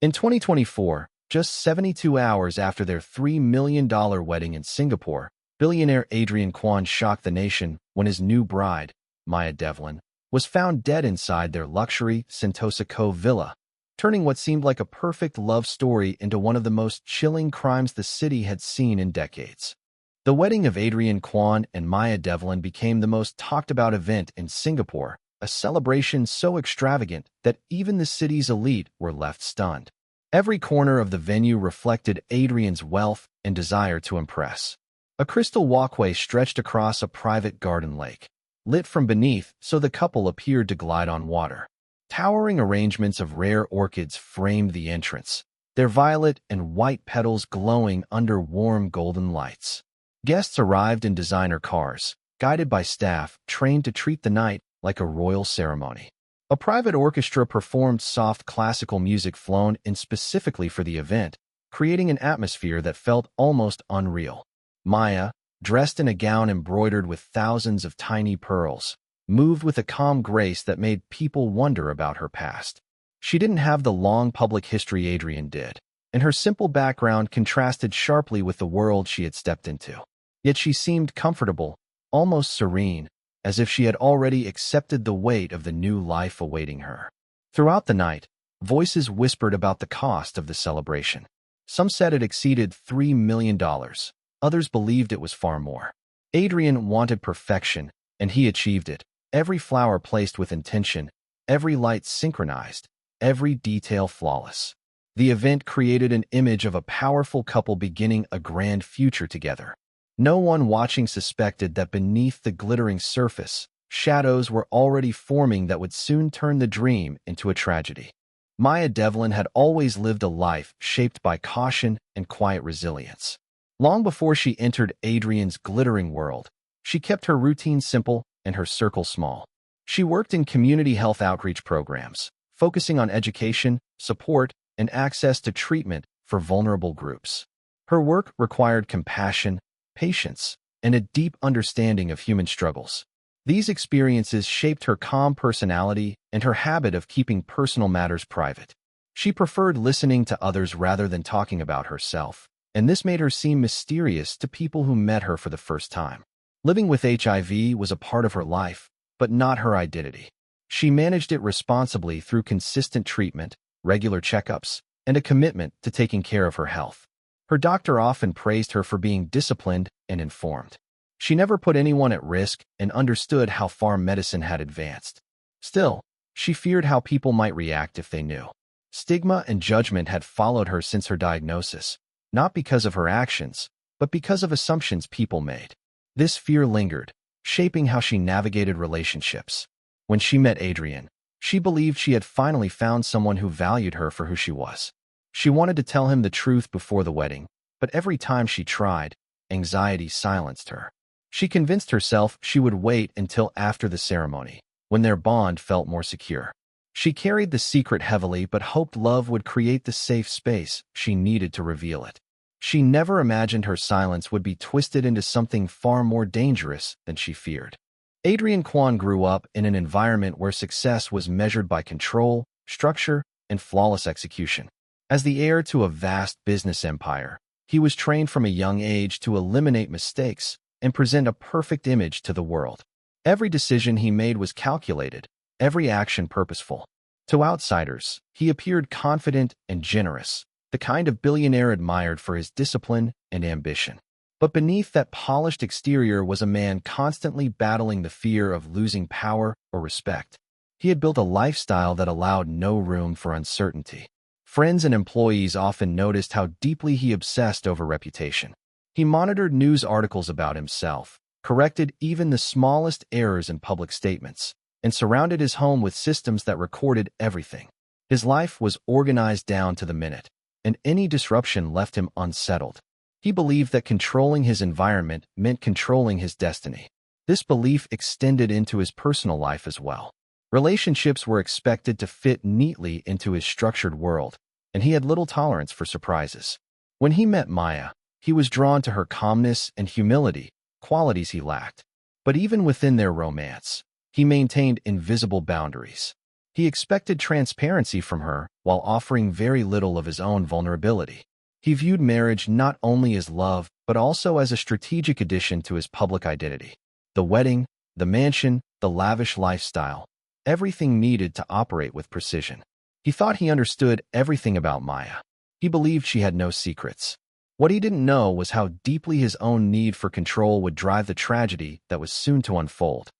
In 2024, just 72 hours after their $3 million wedding in Singapore, billionaire Adrian Kwan shocked the nation when his new bride, Maya Devlin, was found dead inside their luxury Sentosa Cove villa, turning what seemed like a perfect love story into one of the most chilling crimes the city had seen in decades. The wedding of Adrian Kwan and Maya Devlin became the most talked-about event in Singapore, a celebration so extravagant that even the city's elite were left stunned. Every corner of the venue reflected Adrian's wealth and desire to impress. A crystal walkway stretched across a private garden lake, lit from beneath so the couple appeared to glide on water. Towering arrangements of rare orchids framed the entrance, their violet and white petals glowing under warm golden lights. Guests arrived in designer cars, guided by staff trained to treat the night like a royal ceremony. A private orchestra performed soft classical music flown in specifically for the event, creating an atmosphere that felt almost unreal. Maya, dressed in a gown embroidered with thousands of tiny pearls, moved with a calm grace that made people wonder about her past. She didn't have the long public history Adrian did, and her simple background contrasted sharply with the world she had stepped into. Yet she seemed comfortable, almost serene, as if she had already accepted the weight of the new life awaiting her. Throughout the night, voices whispered about the cost of the celebration. Some said it exceeded $3 million. Others believed it was far more. Adrian wanted perfection, and he achieved it. Every flower placed with intention, every light synchronized, every detail flawless. The event created an image of a powerful couple beginning a grand future together. No one watching suspected that beneath the glittering surface, shadows were already forming that would soon turn the dream into a tragedy. Maya Devlin had always lived a life shaped by caution and quiet resilience. Long before she entered Adrian's glittering world, she kept her routine simple and her circle small. She worked in community health outreach programs, focusing on education, support, and access to treatment for vulnerable groups. Her work required compassion, patience, and a deep understanding of human struggles. These experiences shaped her calm personality and her habit of keeping personal matters private. She preferred listening to others rather than talking about herself, and this made her seem mysterious to people who met her for the first time. Living with HIV was a part of her life, but not her identity. She managed it responsibly through consistent treatment, regular checkups, and a commitment to taking care of her health. Her doctor often praised her for being disciplined and informed. She never put anyone at risk and understood how far medicine had advanced. Still, she feared how people might react if they knew. Stigma and judgment had followed her since her diagnosis, not because of her actions, but because of assumptions people made. This fear lingered, shaping how she navigated relationships. When she met Adrian, she believed she had finally found someone who valued her for who she was. She wanted to tell him the truth before the wedding, but every time she tried, anxiety silenced her. She convinced herself she would wait until after the ceremony, when their bond felt more secure. She carried the secret heavily but hoped love would create the safe space she needed to reveal it. She never imagined her silence would be twisted into something far more dangerous than she feared. Adrian Kwan grew up in an environment where success was measured by control, structure, and flawless execution. As the heir to a vast business empire, he was trained from a young age to eliminate mistakes and present a perfect image to the world. Every decision he made was calculated, every action purposeful. To outsiders, he appeared confident and generous, the kind of billionaire admired for his discipline and ambition. But beneath that polished exterior was a man constantly battling the fear of losing power or respect. He had built a lifestyle that allowed no room for uncertainty. Friends and employees often noticed how deeply he obsessed over reputation. He monitored news articles about himself, corrected even the smallest errors in public statements, and surrounded his home with systems that recorded everything. His life was organized down to the minute, and any disruption left him unsettled. He believed that controlling his environment meant controlling his destiny. This belief extended into his personal life as well. Relationships were expected to fit neatly into his structured world, and he had little tolerance for surprises. When he met Maya, he was drawn to her calmness and humility, qualities he lacked. But even within their romance, he maintained invisible boundaries. He expected transparency from her while offering very little of his own vulnerability. He viewed marriage not only as love, but also as a strategic addition to his public identity. The wedding, the mansion, the lavish lifestyle, everything needed to operate with precision. He thought he understood everything about Maya. He believed she had no secrets. What he didn't know was how deeply his own need for control would drive the tragedy that was soon to unfold.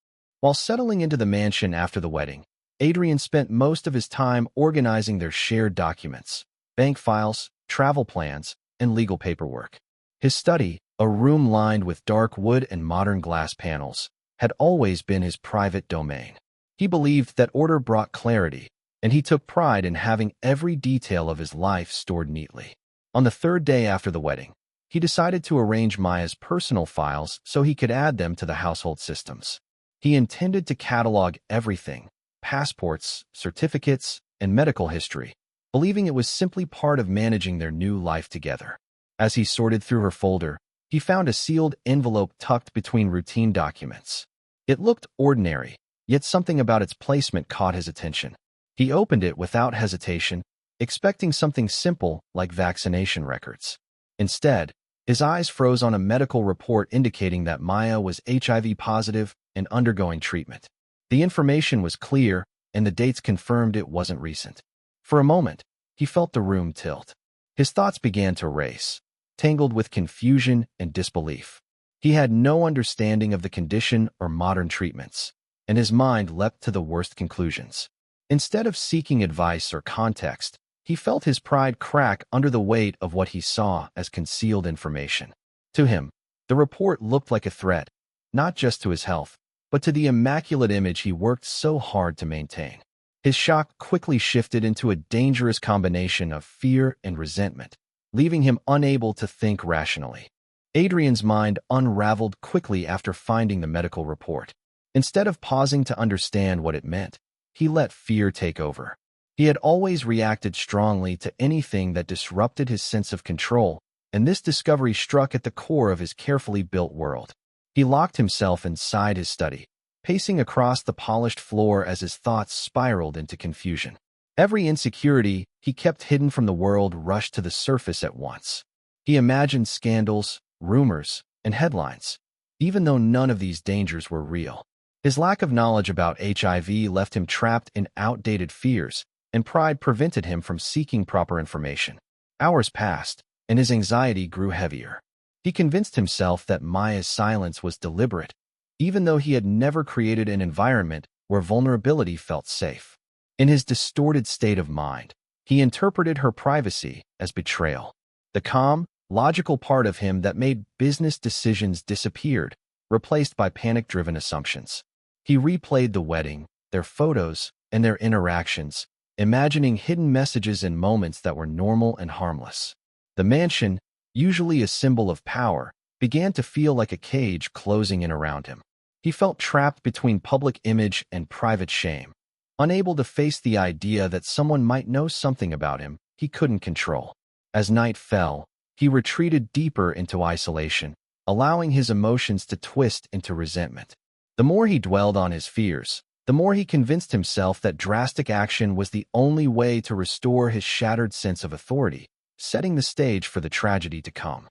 While settling into the mansion after the wedding, Adrian spent most of his time organizing their shared documents, bank files, travel plans, and legal paperwork. His study, a room lined with dark wood and modern glass panels, had always been his private domain. He believed that order brought clarity, and he took pride in having every detail of his life stored neatly. On the third day after the wedding, he decided to arrange Maya's personal files so he could add them to the household systems. He intended to catalog everything: passports, certificates, and medical history, believing it was simply part of managing their new life together. As he sorted through her folder, he found a sealed envelope tucked between routine documents. It looked ordinary, yet something about its placement caught his attention. He opened it without hesitation, expecting something simple like vaccination records. Instead, his eyes froze on a medical report indicating that Maya was HIV positive and undergoing treatment. The information was clear, and the dates confirmed it wasn't recent. For a moment, he felt the room tilt. His thoughts began to race, tangled with confusion and disbelief. He had no understanding of the condition or modern treatments, and his mind leapt to the worst conclusions. Instead of seeking advice or context, he felt his pride crack under the weight of what he saw as concealed information. To him, the report looked like a threat, not just to his health, but to the immaculate image he worked so hard to maintain. His shock quickly shifted into a dangerous combination of fear and resentment, leaving him unable to think rationally. Adrian's mind unraveled quickly after finding the medical report. Instead of pausing to understand what it meant, he let fear take over. He had always reacted strongly to anything that disrupted his sense of control, and this discovery struck at the core of his carefully built world. He locked himself inside his study, pacing across the polished floor as his thoughts spiraled into confusion. Every insecurity he kept hidden from the world rushed to the surface at once. He imagined scandals, rumors, and headlines, even though none of these dangers were real. His lack of knowledge about HIV left him trapped in outdated fears, and pride prevented him from seeking proper information. Hours passed, and his anxiety grew heavier. He convinced himself that Maya's silence was deliberate, even though he had never created an environment where vulnerability felt safe. In his distorted state of mind, he interpreted her privacy as betrayal. The calm, logical part of him that made business decisions disappeared, replaced by panic-driven assumptions. He replayed the wedding, their photos, and their interactions, imagining hidden messages in moments that were normal and harmless. The mansion, usually a symbol of power, began to feel like a cage closing in around him. He felt trapped between public image and private shame, unable to face the idea that someone might know something about him he couldn't control. As night fell, he retreated deeper into isolation, allowing his emotions to twist into resentment. The more he dwelled on his fears, the more he convinced himself that drastic action was the only way to restore his shattered sense of authority, setting the stage for the tragedy to come.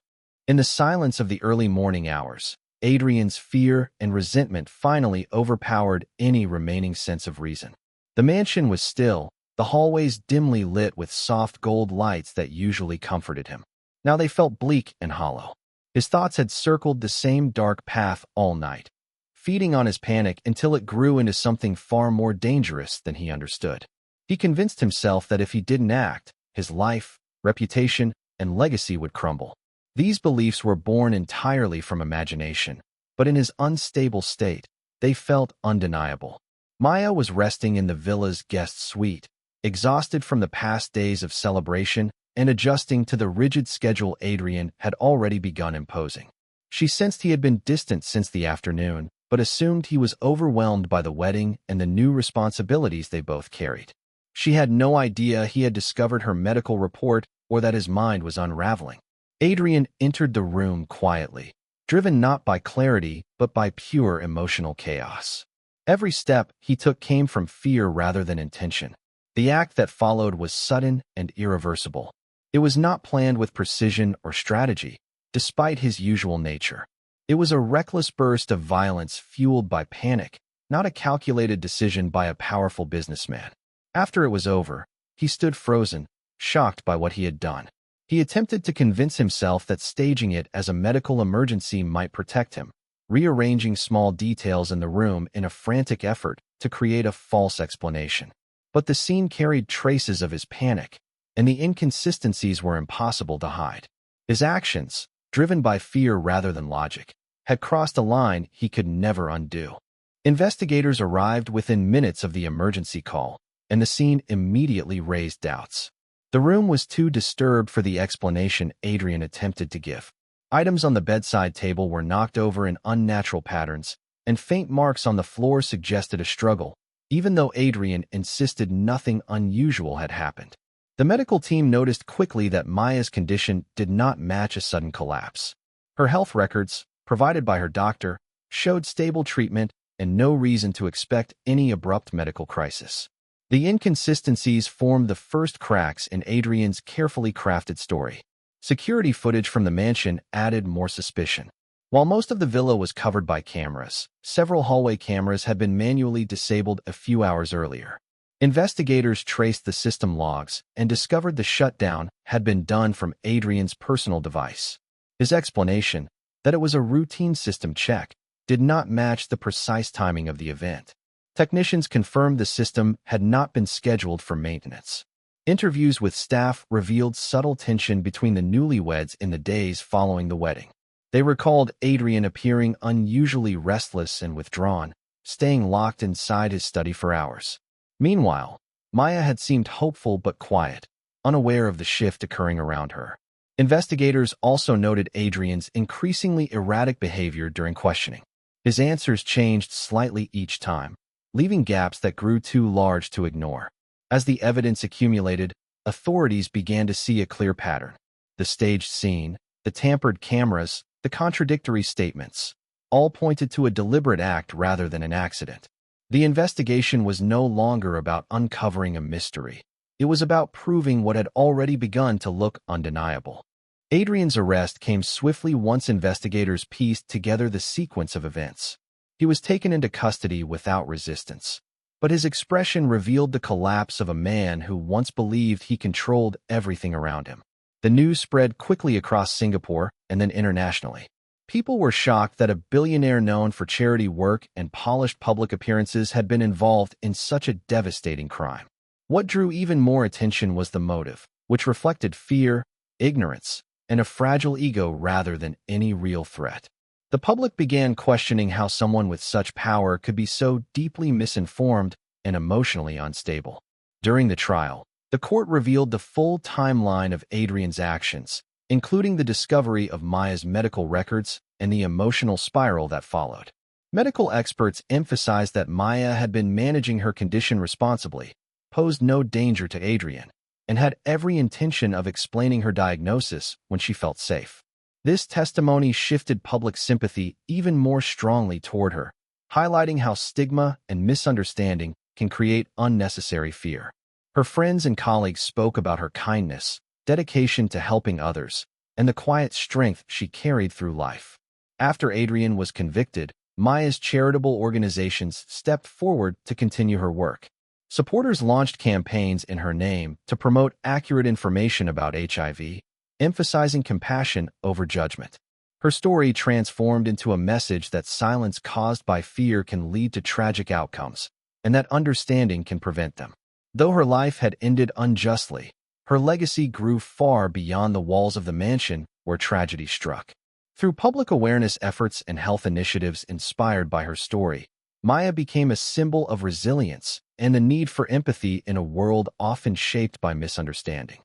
In the silence of the early morning hours, Adrian's fear and resentment finally overpowered any remaining sense of reason. The mansion was still, the hallways dimly lit with soft gold lights that usually comforted him. Now they felt bleak and hollow. His thoughts had circled the same dark path all night, feeding on his panic until it grew into something far more dangerous than he understood. He convinced himself that if he didn't act, his life, reputation, and legacy would crumble. These beliefs were born entirely from imagination, but in his unstable state, they felt undeniable. Maya was resting in the villa's guest suite, exhausted from the past days of celebration and adjusting to the rigid schedule Adrian had already begun imposing. She sensed he had been distant since the afternoon, but assumed he was overwhelmed by the wedding and the new responsibilities they both carried. She had no idea he had discovered her medical report or that his mind was unraveling. Adrian entered the room quietly, driven not by clarity but by pure emotional chaos. Every step he took came from fear rather than intention. The act that followed was sudden and irreversible. It was not planned with precision or strategy, despite his usual nature. It was a reckless burst of violence fueled by panic, not a calculated decision by a powerful businessman. After it was over, he stood frozen, shocked by what he had done. He attempted to convince himself that staging it as a medical emergency might protect him, rearranging small details in the room in a frantic effort to create a false explanation. But the scene carried traces of his panic, and the inconsistencies were impossible to hide. His actions, driven by fear rather than logic, had crossed a line he could never undo. Investigators arrived within minutes of the emergency call, and the scene immediately raised doubts. The room was too disturbed for the explanation Adrian attempted to give. Items on the bedside table were knocked over in unnatural patterns, and faint marks on the floor suggested a struggle, even though Adrian insisted nothing unusual had happened. The medical team noticed quickly that Maya's condition did not match a sudden collapse. Her health records, provided by her doctor, showed stable treatment and no reason to expect any abrupt medical crisis. The inconsistencies formed the first cracks in Adrian's carefully crafted story. Security footage from the mansion added more suspicion. While most of the villa was covered by cameras, several hallway cameras had been manually disabled a few hours earlier. Investigators traced the system logs and discovered the shutdown had been done from Adrian's personal device. His explanation, that it was a routine system check, did not match the precise timing of the event. Technicians confirmed the system had not been scheduled for maintenance. Interviews with staff revealed subtle tension between the newlyweds in the days following the wedding. They recalled Adrian appearing unusually restless and withdrawn, staying locked inside his study for hours. Meanwhile, Maya had seemed hopeful but quiet, unaware of the shift occurring around her. Investigators also noted Adrian's increasingly erratic behavior during questioning. His answers changed slightly each time, leaving gaps that grew too large to ignore. As the evidence accumulated, authorities began to see a clear pattern. The staged scene, the tampered cameras, the contradictory statements, all pointed to a deliberate act rather than an accident. The investigation was no longer about uncovering a mystery. It was about proving what had already begun to look undeniable. Adrian's arrest came swiftly once investigators pieced together the sequence of events. He was taken into custody without resistance, but his expression revealed the collapse of a man who once believed he controlled everything around him. The news spread quickly across Singapore and then internationally. People were shocked that a billionaire known for charity work and polished public appearances had been involved in such a devastating crime. What drew even more attention was the motive, which reflected fear, ignorance, and a fragile ego rather than any real threat. The public began questioning how someone with such power could be so deeply misinformed and emotionally unstable. During the trial, the court revealed the full timeline of Adrian's actions, including the discovery of Maya's medical records and the emotional spiral that followed. Medical experts emphasized that Maya had been managing her condition responsibly, posed no danger to Adrian, and had every intention of explaining her diagnosis when she felt safe. This testimony shifted public sympathy even more strongly toward her, highlighting how stigma and misunderstanding can create unnecessary fear. Her friends and colleagues spoke about her kindness, dedication to helping others, and the quiet strength she carried through life. After Adrian was convicted, Maya's charitable organizations stepped forward to continue her work. Supporters launched campaigns in her name to promote accurate information about HIV, emphasizing compassion over judgment. Her story transformed into a message that silence caused by fear can lead to tragic outcomes, and that understanding can prevent them. Though her life had ended unjustly, her legacy grew far beyond the walls of the mansion where tragedy struck. Through public awareness efforts and health initiatives inspired by her story, Maya became a symbol of resilience and the need for empathy in a world often shaped by misunderstanding.